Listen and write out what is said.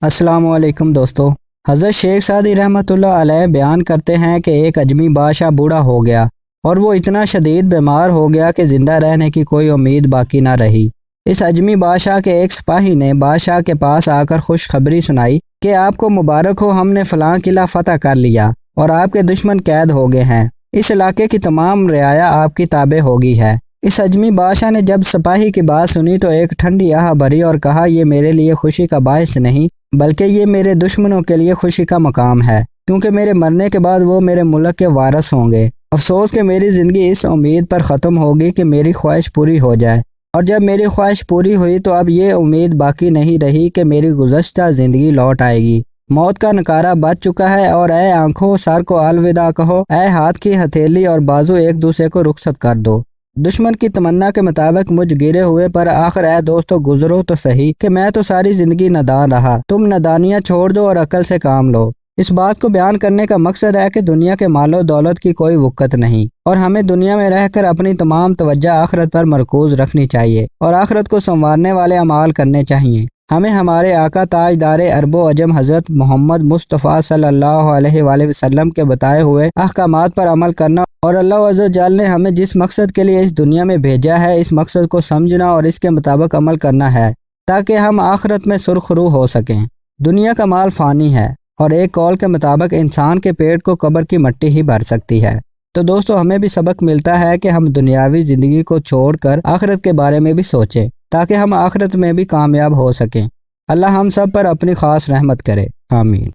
السلام علیکم دوستو، حضرت شیخ سعدی رحمۃ اللہ علیہ بیان کرتے ہیں کہ ایک اجمی بادشاہ بوڑھا ہو گیا اور وہ اتنا شدید بیمار ہو گیا کہ زندہ رہنے کی کوئی امید باقی نہ رہی۔ اس اجمی بادشاہ کے ایک سپاہی نے بادشاہ کے پاس آ کر خوشخبری سنائی کہ آپ کو مبارک ہو، ہم نے فلاں قلعہ فتح کر لیا اور آپ کے دشمن قید ہو گئے ہیں۔ اس علاقے کی تمام رعایا آپ کی تابع ہو گئی ہے۔ اس اجمی بادشاہ نے جب سپاہی کی بات سنی تو ایک ٹھنڈی آہ بھری اور کہا، یہ میرے لیے خوشی کا باعث نہیں بلکہ یہ میرے دشمنوں کے لیے خوشی کا مقام ہے، کیونکہ میرے مرنے کے بعد وہ میرے ملک کے وارث ہوں گے۔ افسوس کہ میری زندگی اس امید پر ختم ہوگی کہ میری خواہش پوری ہو جائے، اور جب میری خواہش پوری ہوئی تو اب یہ امید باقی نہیں رہی کہ میری گزشتہ زندگی لوٹ آئے گی۔ موت کا نکارہ بج چکا ہے، اور اے آنکھوں سر کو الوداع کہو، اے ہاتھ کی ہتھیلی اور بازو ایک دوسرے کو رخصت کر دو۔ دشمن کی تمنا کے مطابق مجھ گرے ہوئے پر آخر اے دوستو گزرو تو صحیح کہ میں تو ساری زندگی نادان رہا، تم نادانیاں چھوڑ دو اور عقل سے کام لو۔ اس بات کو بیان کرنے کا مقصد ہے کہ دنیا کے مال و دولت کی کوئی وقت نہیں، اور ہمیں دنیا میں رہ کر اپنی تمام توجہ آخرت پر مرکوز رکھنی چاہیے اور آخرت کو سنوارنے والے اعمال کرنے چاہیے۔ ہمیں ہمارے آقا تاجدار عرب و عجم حضرت محمد مصطفیٰ صلی اللہ علیہ وآلہ وسلم کے بتائے ہوئے احکامات پر عمل کرنا، اور اللہ عز و جل نے ہمیں جس مقصد کے لیے اس دنیا میں بھیجا ہے اس مقصد کو سمجھنا اور اس کے مطابق عمل کرنا ہے، تاکہ ہم آخرت میں سرخرو ہو سکیں۔ دنیا کا مال فانی ہے، اور ایک قول کے مطابق انسان کے پیٹ کو قبر کی مٹی ہی بھر سکتی ہے۔ تو دوستو ہمیں بھی سبق ملتا ہے کہ ہم دنیاوی زندگی کو چھوڑ کر آخرت کے بارے میں بھی سوچیں، تاکہ ہم آخرت میں بھی کامیاب ہو سکیں۔ اللہ ہم سب پر اپنی خاص رحمت کرے، آمین۔